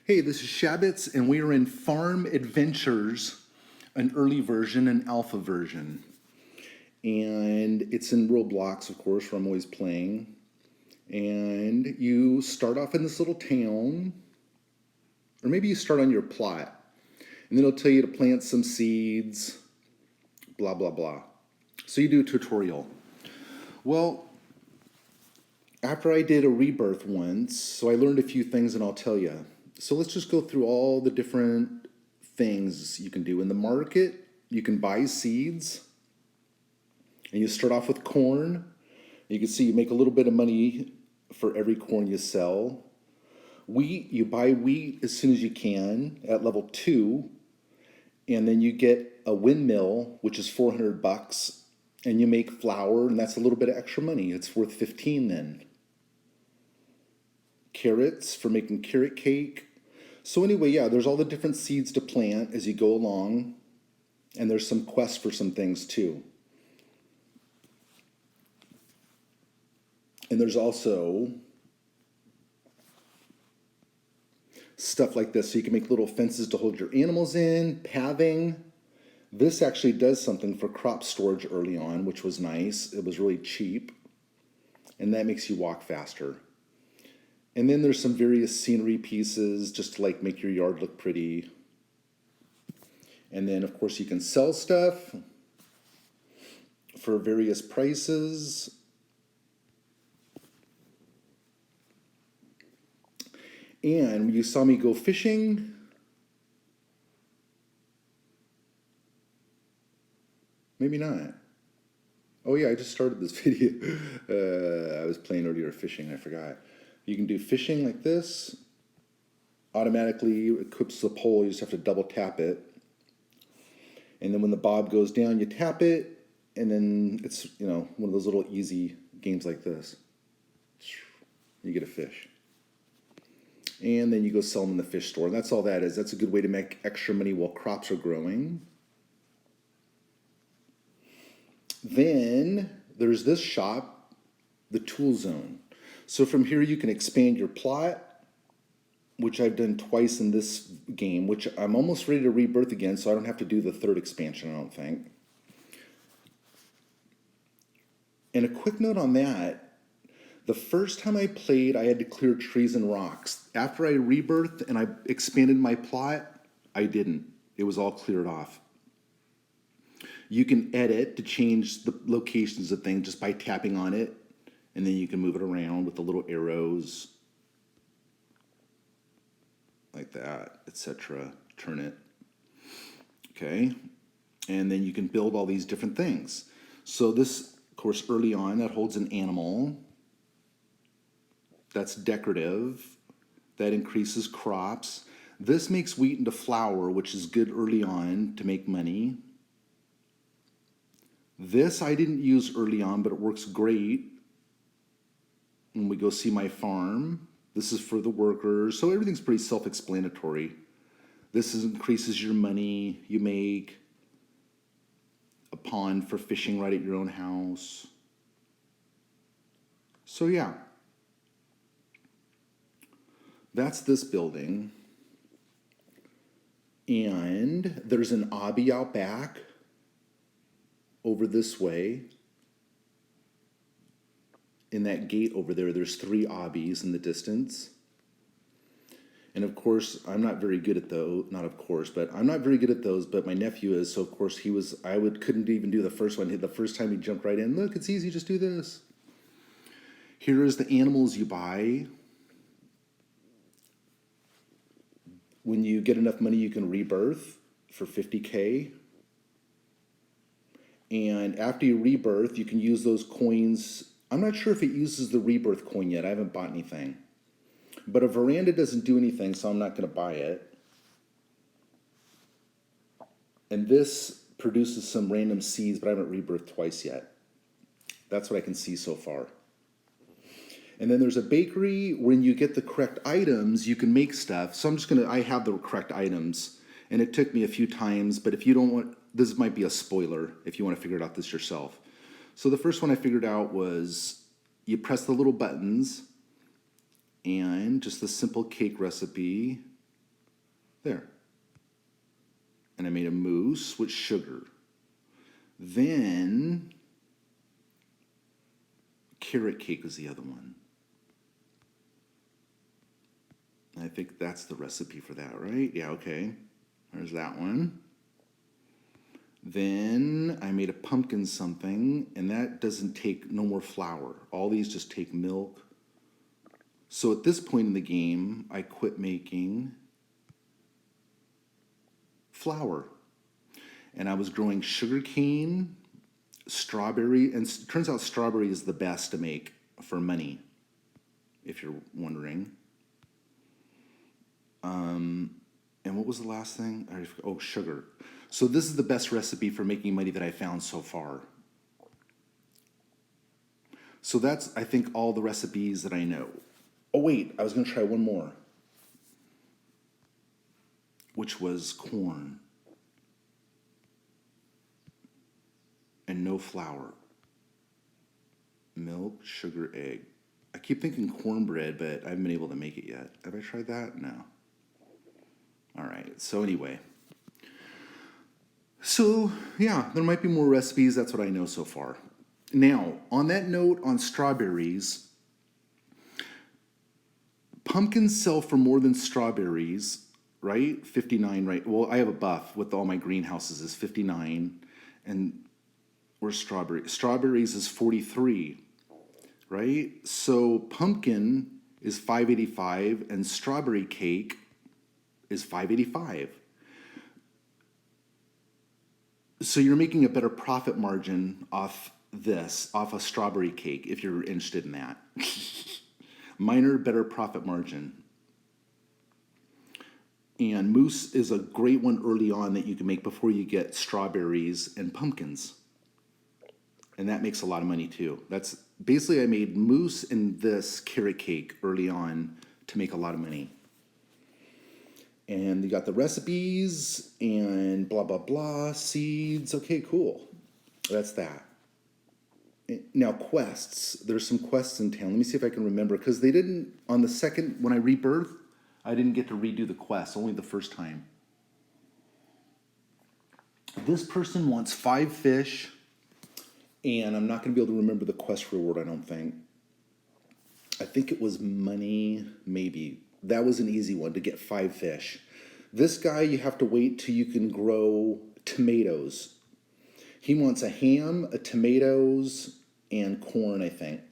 Hey, this is Shabbats, and we are in Farm Adventures, an early version, an alpha version. And it's in Roblox, of course, where I'm always playing. And you start off in this little town, or maybe you start on your plot. And then it'll tell you to plant some seeds, blah, blah, blah. So you do a tutorial. Well, after I did a rebirth once, so I learned a few things, and I'll tell you. So let's just go through all the different things you can do. In the market, you can buy seeds, and you start off with corn. You can see you make a little bit of money for every corn you sell. Wheat, you buy wheat as soon as you can at level 2, and then you get a windmill, which is $400, and you make flour, and that's a little bit of extra money. It's worth 15 then. Carrots for making carrot cake. So anyway, yeah, there's all the different seeds to plant as you go along, and there's some quests for some things too. And there's also stuff like this, so you can make little fences to hold your animals in, pathing. This actually does something for crop storage early on, which was nice. It was really cheap, and that makes you walk faster. And then there's some various scenery pieces just to like make your yard look pretty. And then of course you can sell stuff for various prices. And you saw me go fishing. Maybe not. Oh yeah, I just started this video. I was playing earlier fishing, I forgot. You can do fishing like this. Automatically equips the pole, you just have to double tap it. And then when the bob goes down, you tap it, and then it's, you know, one of those little easy games like this. You get a fish. And then you go sell them in the fish store. And that's all that is. That's a good way to make extra money while crops are growing. Then there's this shop, the tool zone. So from here you can expand your plot, which I've done twice in this game, which I'm almost ready to rebirth again, so I don't have to do the third expansion, I don't think. And a quick note on that, the first time I played, I had to clear trees and rocks. After I rebirthed and I expanded my plot, I didn't. It was all cleared off. You can edit to change the locations of things just by tapping on it, and then you can move it around with the little arrows like that, etc. Turn it. Okay. And then you can build all these different things. So this, of course, early on, that holds an animal. That's decorative. That increases crops. This makes wheat into flour, which is good early on to make money. This I didn't use early on, but it works great when we go see my farm. This is for the workers, so everything's pretty self-explanatory. This increases your money. You make a pond for fishing right at your own house. So yeah, that's this building. And there's an obby out back over this way. In that gate over there, there's 3 obbies in the distance. And of course, I'm not very good at those. Not of course, but I'm not very good at those, but my nephew is. So of course he was, couldn't even do the first one. The first time he jumped right in. Look, it's easy, just do this. Here is the animals you buy. When you get enough money, you can rebirth for 50K. And after you rebirth, you can use those coins. I'm not sure if it uses the rebirth coin yet. I haven't bought anything. But a veranda doesn't do anything, so I'm not going to buy it. And this produces some random seeds, but I haven't rebirthed twice yet. That's what I can see so far. And then there's a bakery. When you get the correct items, you can make stuff. So I have the correct items. And it took me a few times, but if you don't want, this might be a spoiler if you want to figure it out this yourself. So the first one I figured out was you press the little buttons and just the simple cake recipe. There. And I made a mousse with sugar. Then carrot cake is the other one. I think that's the recipe for that, right? Yeah, okay. There's that one. Then I made a pumpkin something, and that doesn't take no more flour. All these just take milk. So at this point in the game, I quit making flour. And I was growing sugarcane, strawberry, and it turns out strawberry is the best to make for money, if you're wondering. And what was the last thing? Oh, sugar. So this is the best recipe for making money that I found so far. So that's, I think, all the recipes that I know. Oh, wait, I was going to try one more, which was corn and no flour. Milk, sugar, egg. I keep thinking cornbread, but I haven't been able to make it yet. Have I tried that? No. All right, so anyway. So, yeah, there might be more recipes. That's what I know so far. Now, on that note on strawberries, pumpkins sell for more than strawberries, right? 59, right? Well, I have a buff with all my greenhouses is 59, and where's strawberry? Strawberries is 43, right? So pumpkin is 585, and strawberry cake is 585. So you're making a better profit margin off this, off a strawberry cake, if you're interested in that. Minor, better profit margin. And mousse is a great one early on that you can make before you get strawberries and pumpkins. And that makes a lot of money too. That's basically, I made mousse and this carrot cake early on to make a lot of money. And you got the recipes and blah, blah, blah, seeds. Okay, cool. That's that. Now, quests. There's some quests in town. Let me see if I can remember. Because they didn't, on the second, when I rebirthed, I didn't get to redo the quest, only the first time. This person wants 5 fish, and I'm not going to be able to remember the quest reward, I don't think. I think it was money, maybe. That was an easy one, to get 5 fish. This guy, you have to wait till you can grow tomatoes. He wants a ham, a tomatoes, and corn, I think.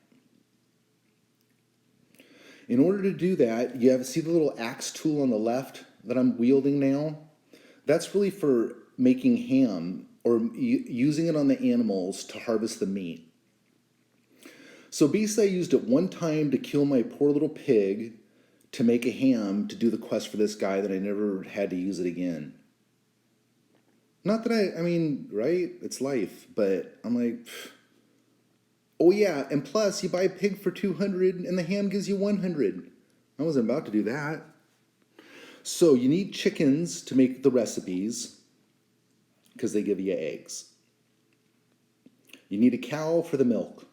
In order to do that, see the little axe tool on the left that I'm wielding now? That's really for making ham, or using it on the animals to harvest the meat. So basically I used it one time to kill my poor little pig, to make a ham to do the quest for this guy, that I never had to use it again. Not that I mean, right? It's life, but I'm like, oh yeah, and plus you buy a pig for 200 and the ham gives you 100. I wasn't about to do that. So you need chickens to make the recipes, because they give you eggs. You need a cow for the milk.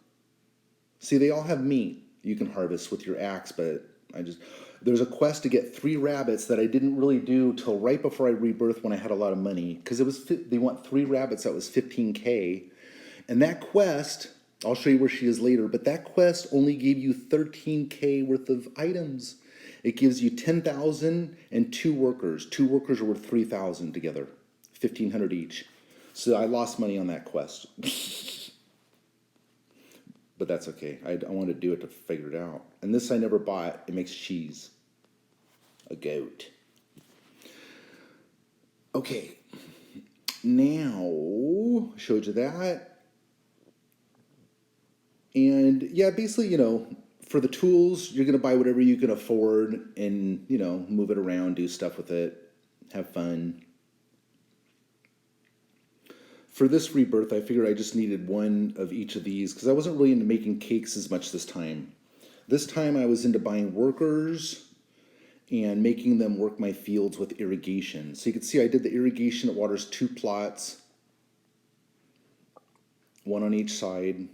See, they all have meat you can harvest with your axe, but there's a quest to get 3 rabbits that I didn't really do till right before I rebirthed, when I had a lot of money, because they want 3 rabbits. That was 15K, and that quest, I'll show you where she is later, but that quest only gave you 13K worth of items. It gives you 10,000 and 2 workers. 2 workers are worth 3,000 together, 1,500 each. So I lost money on that quest. But that's okay. I wanted to do it to figure it out. And this I never bought. It makes cheese. A goat. Okay. Now, showed you that. And yeah, basically, for the tools, you're going to buy whatever you can afford and, move it around, do stuff with it, have fun. For this rebirth, I figured I just needed 1 of each of these, because I wasn't really into making cakes as much this time. This time I was into buying workers and making them work my fields with irrigation. So you can see I did the irrigation that waters 2 plots, 1 on each side.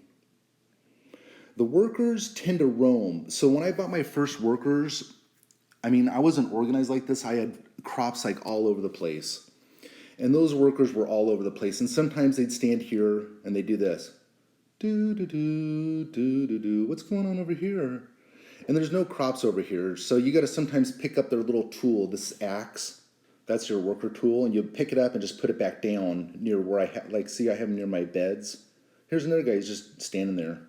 The workers tend to roam. So when I bought my first workers, I mean, I wasn't organized like this. I had crops like all over the place. And those workers were all over the place. And sometimes they'd stand here and they'd do this. Do, do, do, do, do, do. What's going on over here? And there's no crops over here. So you got to sometimes pick up their little tool, this axe. That's your worker tool. And you pick it up and just put it back down near where I have, like, see, I have them near my beds. Here's another guy, he's just standing there.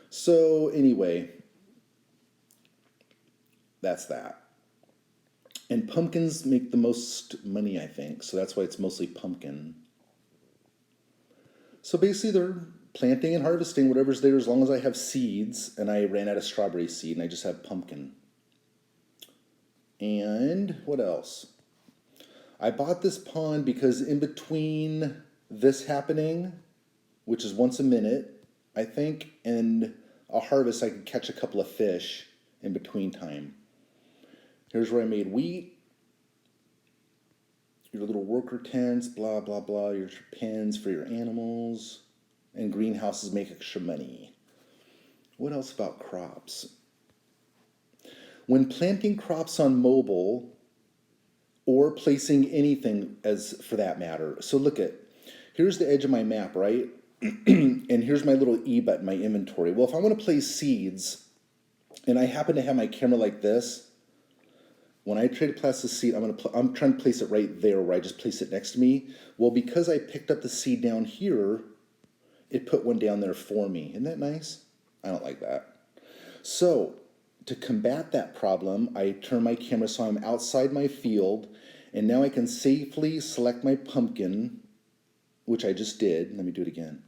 So anyway, that's that. And pumpkins make the most money, I think. So that's why it's mostly pumpkin. So basically they're planting and harvesting whatever's there as long as I have seeds. And I ran out of strawberry seed and I just have pumpkin. And what else? I bought this pond because in between this happening, which is once a minute, I think, and a harvest, I could catch a couple of fish in between time. Here's where I made wheat, your little worker tents, blah, blah, blah, your pens for your animals, and greenhouses make extra money. What else about crops? When planting crops on mobile, or placing anything as for that matter. So look at, here's the edge of my map, right? And here's my little E button, my inventory. Well, if I want to place seeds, and I happen to have my camera like this, when I try to place the seed, I'm trying to place it right there where I just place it next to me. Well, because I picked up the seed down here, it put one down there for me. Isn't that nice? I don't like that. So to combat that problem, I turn my camera so I'm outside my field, and now I can safely select my pumpkin, which I just did. Let me do it again.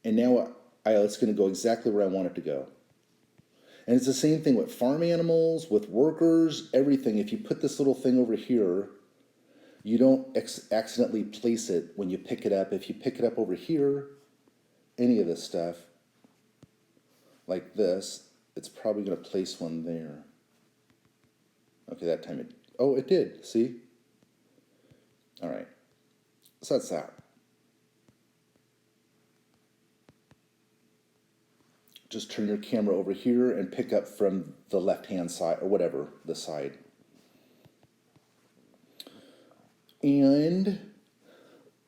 And now it's going to go exactly where I want it to go. And it's the same thing with farm animals, with workers, everything. If you put this little thing over here, you don't accidentally place it when you pick it up. If you pick it up over here, any of this stuff, like this, it's probably going to place one there. Okay, that time it did, see? All right, so that's that. Just turn your camera over here and pick up from the left-hand side, or whatever, the side. And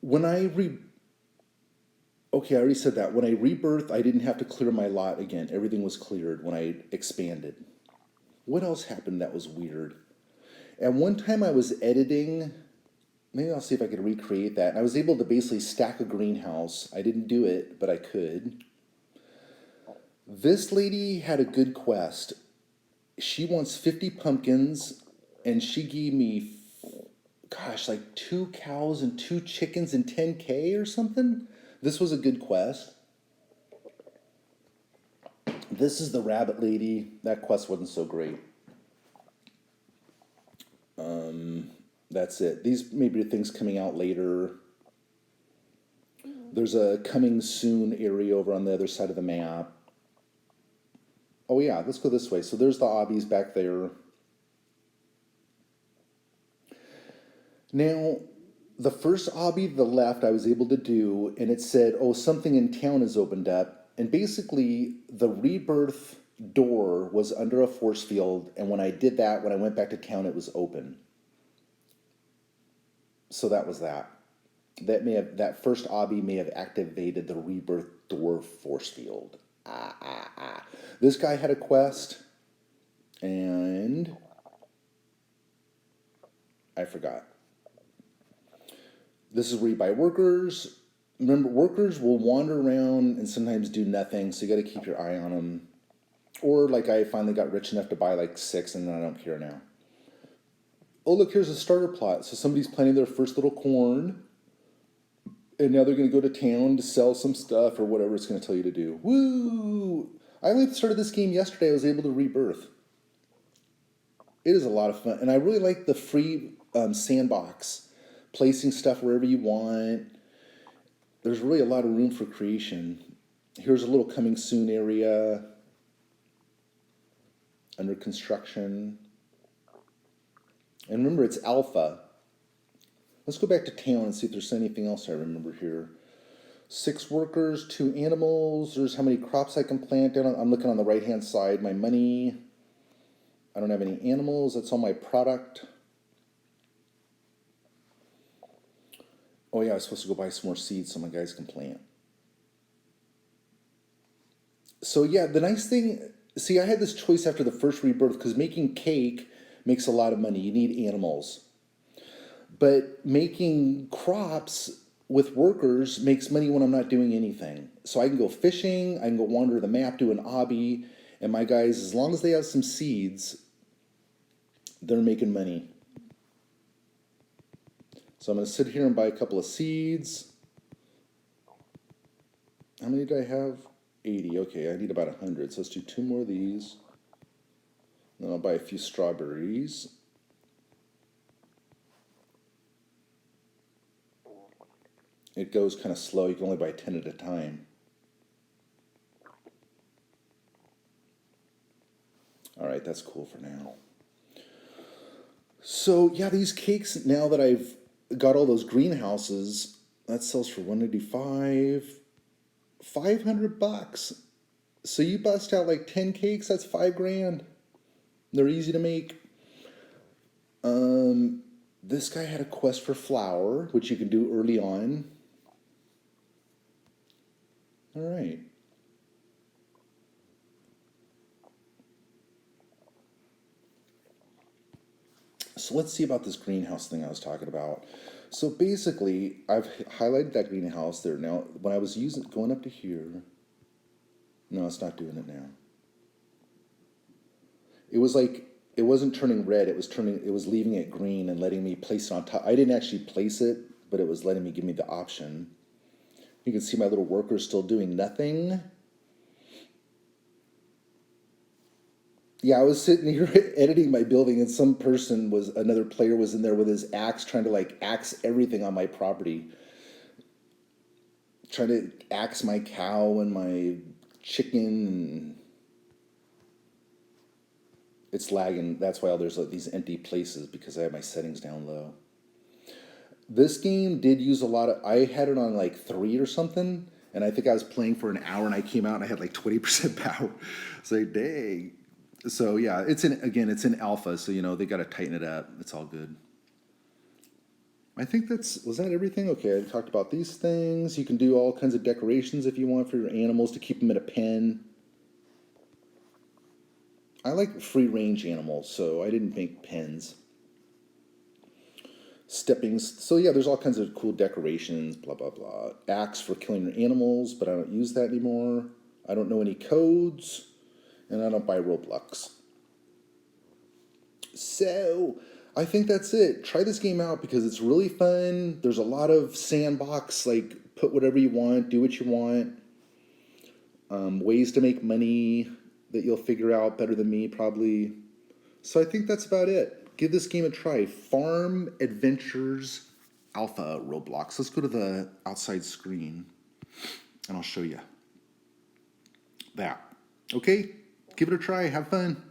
when I already said that. When I rebirthed, I didn't have to clear my lot again. Everything was cleared when I expanded. What else happened that was weird? At one time I was editing, maybe I'll see if I could recreate that. And I was able to basically stack a greenhouse. I didn't do it, but I could. This lady had a good quest. She wants 50 pumpkins, and she gave me, like 2 cows and 2 chickens and 10K or something. This was a good quest. This is the rabbit lady. That quest wasn't so great. That's it. These maybe are things coming out later. There's a coming soon area over on the other side of the map. Oh yeah, let's go this way. So there's the obbies back there. Now, the first obby to the left I was able to do, and it said, oh, something in town has opened up. And basically, the rebirth door was under a force field, and when I did that, when I went back to town, it was open. So that was that. That first obby may have activated the rebirth door force field. This guy had a quest, and I forgot. This is where you buy workers. Remember, workers will wander around and sometimes do nothing, so you got to keep your eye on them. Or like I finally got rich enough to buy like 6, and then I don't care now. Oh, look, here's a starter plot. So somebody's planting their first little corn, and now they're going to go to town to sell some stuff or whatever it's going to tell you to do. Woo! I only started this game yesterday. I was able to rebirth. It is a lot of fun, and I really like the free sandbox. Placing stuff wherever you want. There's really a lot of room for creation. Here's a little coming soon area. Under construction. And remember, it's alpha. Let's go back to town and see if there's anything else I remember here. 6 workers, 2 animals. There's how many crops I can plant. I'm looking on the right-hand side. My money. I don't have any animals. That's all my product. Oh yeah, I was supposed to go buy some more seeds so my guys can plant. So yeah, the nice thing, see, I had this choice after the first rebirth because making cake makes a lot of money. You need animals. But making crops with workers makes money when I'm not doing anything. So I can go fishing, I can go wander the map, do an obby, and my guys, as long as they have some seeds, they're making money. So I'm going to sit here and buy a couple of seeds. How many do I have? 80. Okay, I need about 100. So let's do 2 more of these. Then I'll buy a few strawberries. It goes kind of slow. You can only buy 10 at a time. All right, that's cool for now. So yeah, these cakes, now that I've got all those greenhouses, that sells for $185, $500. So you bust out like 10 cakes, that's $5 grand. They're easy to make. This guy had a quest for flour, which you can do early on. All right. So let's see about this greenhouse thing I was talking about. So basically, I've highlighted that greenhouse there. Now, when I was going up to here, no, it's not doing it now. It was like, it wasn't turning red, it was leaving it green and letting me place it on top. I didn't actually place it, but it was letting me give me the option. You can see my little worker still doing nothing. Yeah, I was sitting here editing my building, and another player was in there with his axe trying to like axe everything on my property. Trying to axe my cow and my chicken. And it's lagging. That's why there's like these empty places, because I have my settings down low. This game did use a lot of, I had it on like 3 or something, and I think I was playing for an hour and I came out and I had like 20% power. It's like, dang. So yeah, it's in alpha, so they got to tighten it up. It's all good. I think was that everything? Okay, I talked about these things. You can do all kinds of decorations if you want for your animals to keep them in a pen. I like free range animals, so I didn't make pens. Steppings. So yeah, there's all kinds of cool decorations, blah, blah, blah. Axe for killing your animals, but I don't use that anymore. I don't know any codes. And I don't buy Roblox. So, I think that's it. Try this game out because it's really fun. There's a lot of sandbox, like put whatever you want, do what you want. Ways to make money that you'll figure out better than me, probably. So I think that's about it. Give this game a try. Farm Adventures Alpha Roblox. Let's go to the outside screen and I'll show you that. Okay? Give it a try. Have fun.